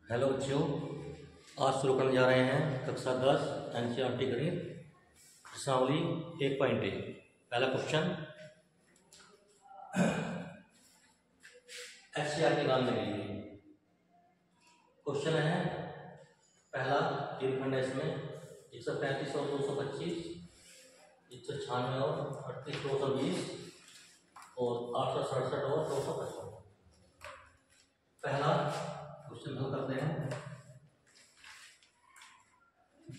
Hello बच्चों, आज शुरू करने जा रहे हैं कक्षा 10 एनसीईआरटी गणित प्रश्नावली 1.1। पहला क्वेश्चन एनसीईआरटी जानने के लिए क्वेश्चन है। पहला खंड है, इसमें 135 और 225, 196 और 38, 220 और 867 और 255। पहला क्वेश्चन हल करते हैं।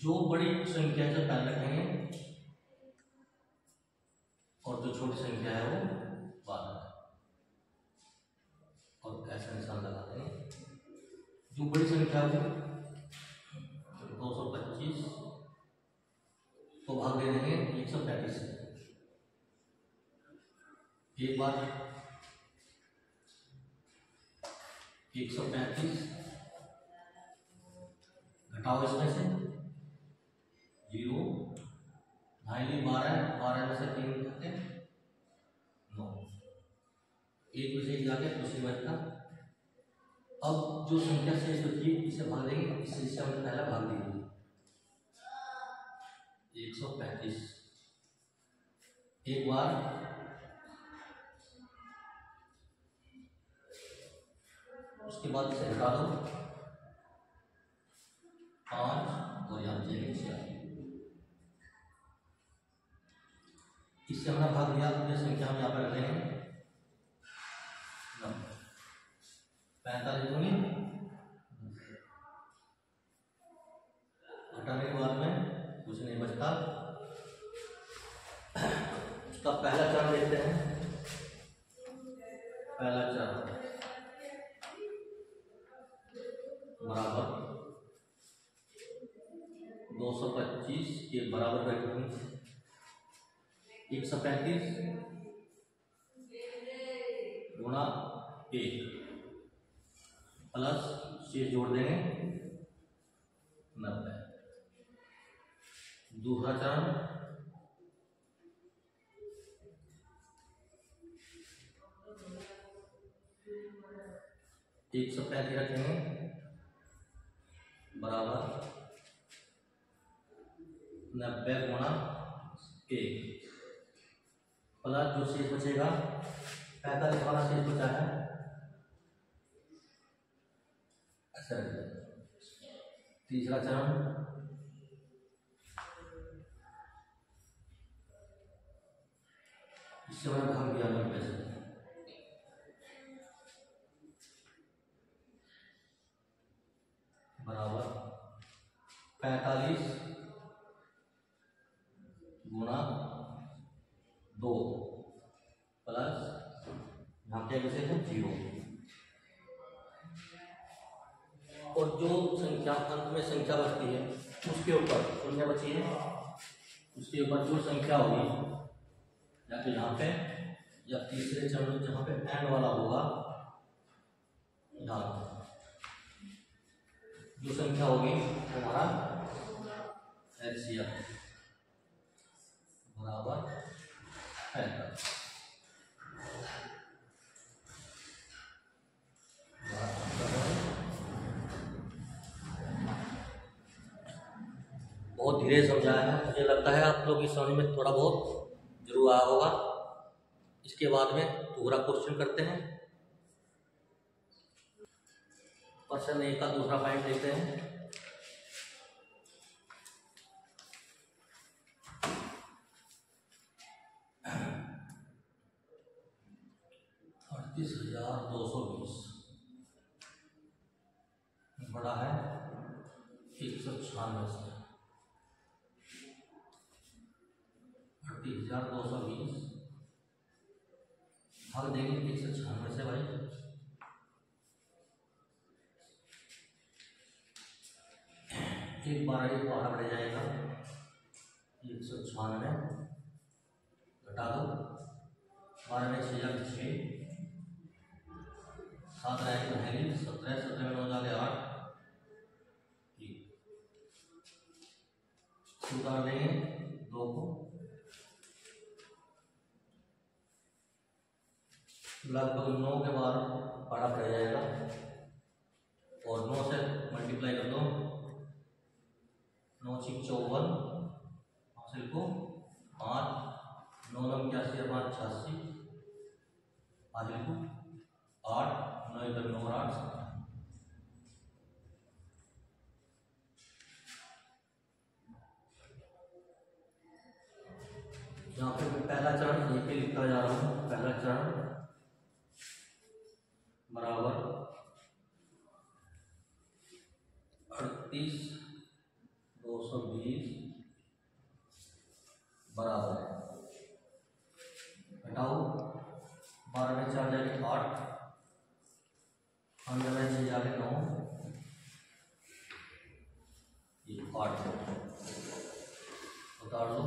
जो बड़ी संख्या से पहले रखेंगे और जो छोटी संख्या है वो बाद में, और ऐसा निशान लगाते हैं। जो बड़ी संख्या है 225 तो भाग दे देंगे 135 से। एक बार 135 घटाओ इसमें से 0, 2 12, 12 में से 3 घटाते 9, एक में से जाके दूसरी बचता। अब जो संख्या शेष बची इसे भाग देंगे, इससे हमने पहला भाग दिया 135। एक बार उसके बाद इसे घटा दो 5 और यहाँ से 6। इससे हमने भाग दिया, अपनी संख्या हम यहाँ पर रख लेंगे 45 दूनी घटाने के बाद में कुछ नहीं बचता। उसका पहला चरण देखते हैं। पहला चरण बराबर 225 के बराबर रखेंगे 135 गुणा 1 प्लस शेष जोड़ देंगे 90। दूसरा चरण 135 रखेंगे बराबर 90 गुणा 1 प्लस जो शेष बचेगा 45 वाला शेष बचा है ऐसा। तीसरा चरण इससे मैंने भाग दिया 90 से बराबर 45 गुणा 2 प्लस यहाँ पे बचे हैं 0। और जो संख्या अंत में संख्या बचती है उसके ऊपर संख्या बची है, उसके ऊपर जो संख्या होगी या तो यहाँ पे या तीसरे चरण जहाँ पे एंड वाला होगा यहाँ जो संख्या होगी हमारा एलसीएम बराबर 45। बहुत धीरे समझाया है, मुझे लगता है आप लोग इस समझ में थोड़ा बहुत जरूर आया होगा। इसके बाद में पूरा क्वेश्चन करते हैं। प्रश्न 1 का दूसरा पॉइंट देखते हैं। $38,220 बड़ा है 196 से। 38,220 भाग देंगे 196 से भाई। एक बार बाहर बढ़ जाएगा 196 घटा दो 12 में 6 7 रहेगी 17 17 में 9 जाके 8 उतार देंगे 2 को लगभग 9 के बाद बड़ा पड़ जाएगा और 9 से मल्टीप्लाई कर दो, 9 × 54 हासिल को 5, 9 × 9 = 86 हासिल को 8, 9 × 9 = 8। यहाँ पे मैं पहला चरण यहीं पे लिखता जा रहा हूँ। पहला चरण बराबर 38, 220 बराबर है, घटाओ 12 में 4 जाके 8, 15 में 6 जाके 9, ये 8 उतार दो,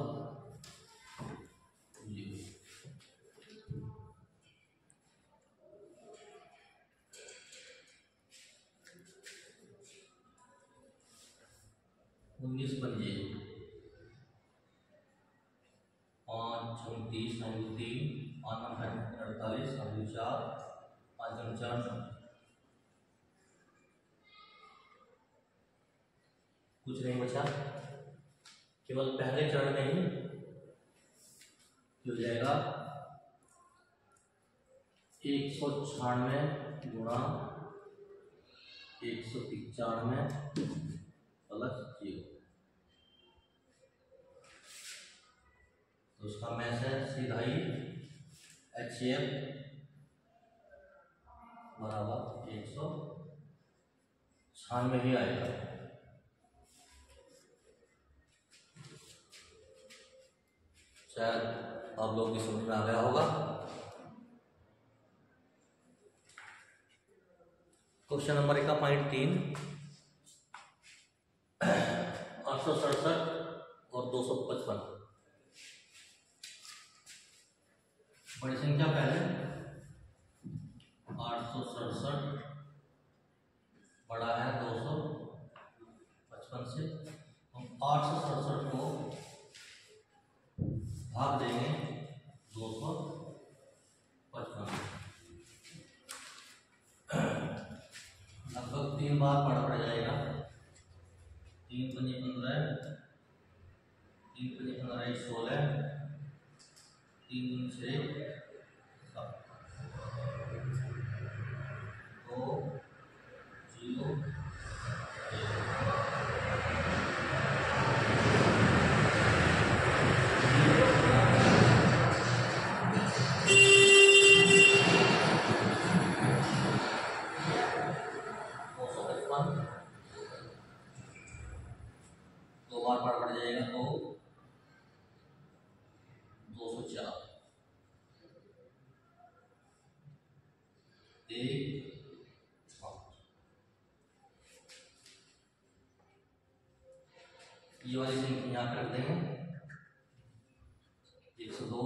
19 पंजे 5 × 29 × 3, 5 × 48 × 4, 5 × 4 कुछ नहीं बचा, केवल पहले चरण में ही हो जाएगा 196 गुणा 195 प्लस 0। तो उसका मैथ है सीधा ही HCF बराबर 196 ही आएगा। शायद आप लोग की समझ में आ गया होगा। क्वेश्चन नंबर 1 का पॉइंट 3, 867 और 255 बड़ी संख्या पहले 867 बड़ा है 255 से, हम 867 को भाग देंगे 255, लगभग 3 बार पड़ जाएगा। 3 × 5 = 15, 3 × 5 = 16, 3 × 6 = 7, 2 0 2 बार पड़ जाएगा तो 204, 1 5। ये वाली संख्या यहाँ पे रख देंगे 102,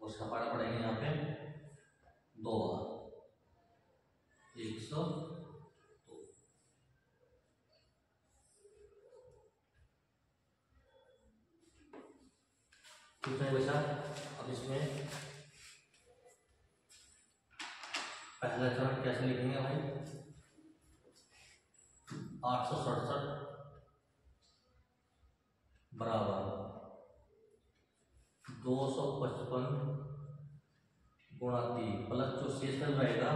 उसका पारा पड़ेगा यहाँ पे 2 बार 102। कुछ नहीं बचा। अब इसमें पहला चरण कैसे लिखेंगे भाई? 867 बराबर 255 गुणा 3 प्लस जो शेष में रहेगा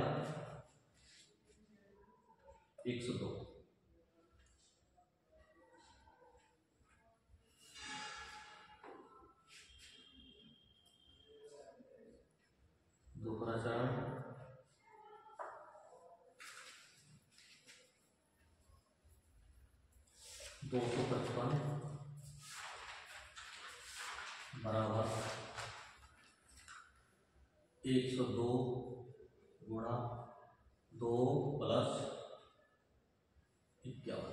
102। दूसरा चरण 255 बराबर 102 गुणा 2 प्लस 51।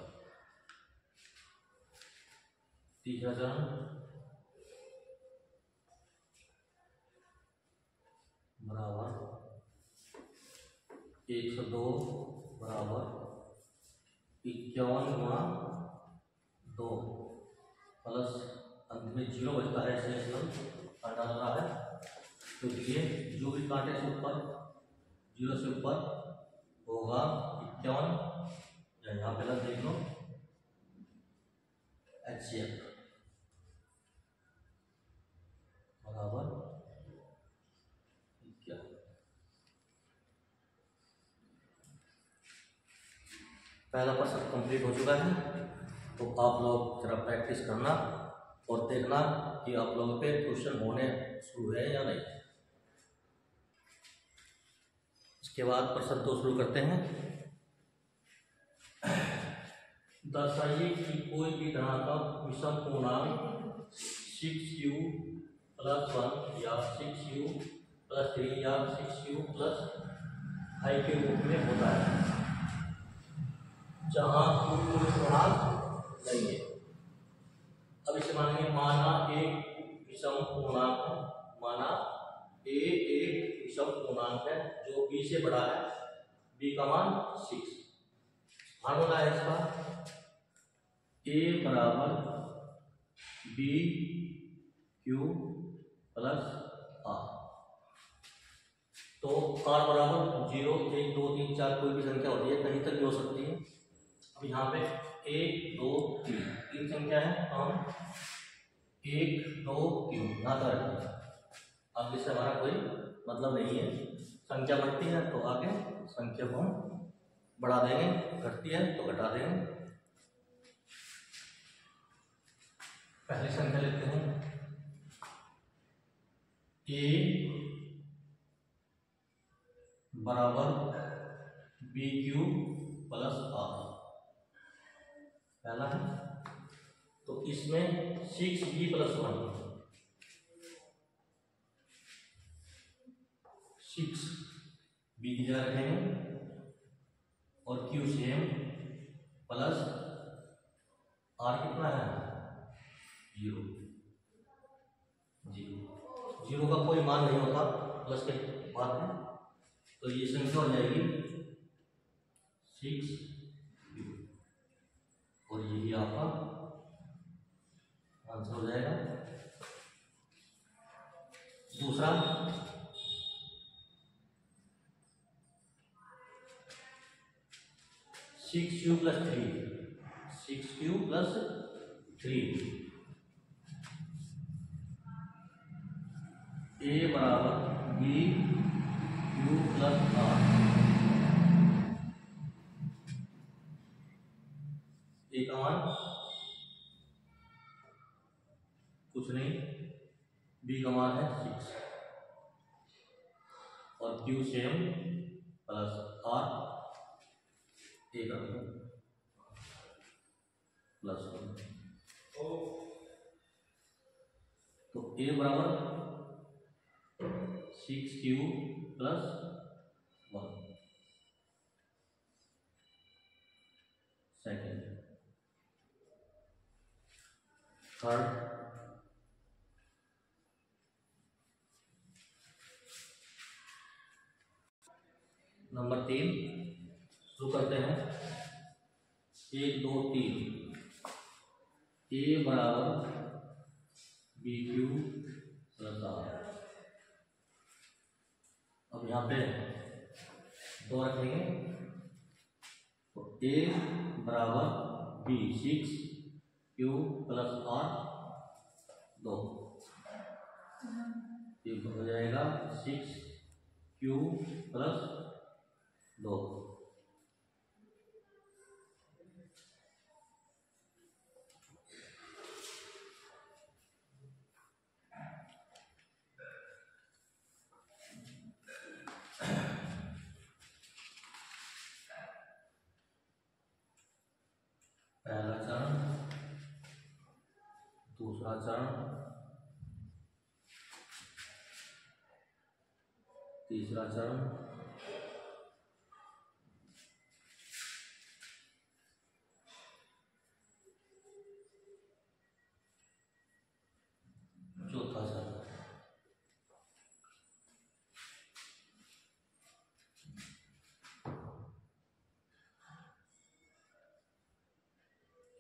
तीसरा चरण बराबर 102 बराबर 51 गुणा 2 प्लस अंत में 0 बचता है, शेष काटा जा रहा है, तो ये जो भी कांटे से ऊपर 0 से ऊपर होगा 51, यहाँ पे लग देख लो HCF बराबर क्या। पहला पर्सन कंप्लीट हो चुका है, तो आप लोग जरा प्रैक्टिस करना और देखना कि आप लोगों पे क्वेश्चन होने शुरू है या नहीं। इसके बाद प्रश्न 2 शुरू करते हैं। दर्शाइए कि कोई भी धनात्मक विषम पूर्णांक 6u + 1 या 6u + 3 या 6u + 5 के रूप में होता है, जहां कोई पूर्णांक नहीं है। अब इसे मानेंगे माना एक विषम पूर्णांक है, माना a एक विषम पूर्णांक है जो b से बड़ा है, b का मान 6। फार्मूला है इसका a बराबर b q प्लस r। तो r बराबर 0, 1, 2, 3, 4 कोई भी संख्या होती है, कहीं तक भी हो सकती है। अब यहाँ पे 1, 2, 3 संख्या है, तो हम 1, 2, 3 यहाँ तक रखेंगे। अब इससे हमारा कोई मतलब नहीं है, संख्या बढ़ती है तो आगे संख्या को हम बढ़ा देंगे, घटती है तो घटा देंगे। पहली संख्या लिखते हैं a बराबर BQ प्लस R, पहला है। तो इसमें 6b + 1, 6b की जगह रखेंगे और Q सेम प्लस R कितना है 0, 0 का कोई मान नहीं होता प्लस के बाद में, तो ये संख्या हो जाएगी 6q और यही आपका आंसर हो जाएगा। दूसरा 6q + 3, 6q + 3, a बराबर BQ + R, a का मान कुछ नहीं, b का मान है 6 और Q same plus R, a का प्लस 1। तो a बराबर 6q + 1, सेकेंड। थर्ड नंबर 3 शुरू करते हैं। 1, 2, 3, a बराबर BQ + R। अब यहाँ पे 2 रखेंगे, तो a बराबर b 6q + R 2, ये हो जाएगा 6q + 2। पहला चरण, दूसरा चरण, तीसरा चरण, चौथा चरण।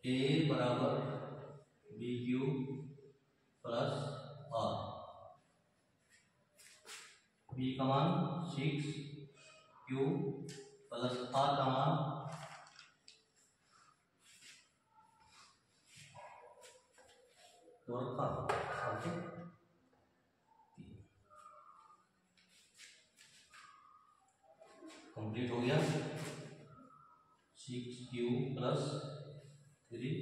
a बराबर BQ + R, b का मान 6q + R का मान तो रखा आगे कंप्लीट हो गया। 6Q + 3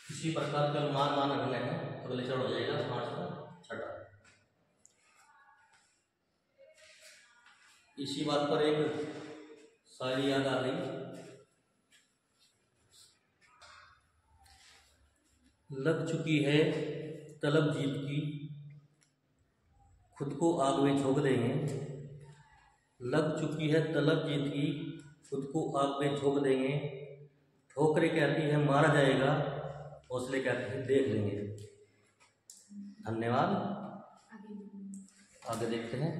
इसी प्रकार के अनुमान मान रखने हैं। अगले चरण हो जाएगा 5 का 6। इसी बात पर एक शायरी याद आ रही। लग चुकी है तलब जीत की, खुद को आग में झोंक देंगे। लग चुकी है तलब जीत की, खुद को आग में झोंक देंगे। ठोकरें कहती है मारा जाएगा, हौसले कहते हैं देख लेंगे। धन्यवाद। आगे देखते हैं।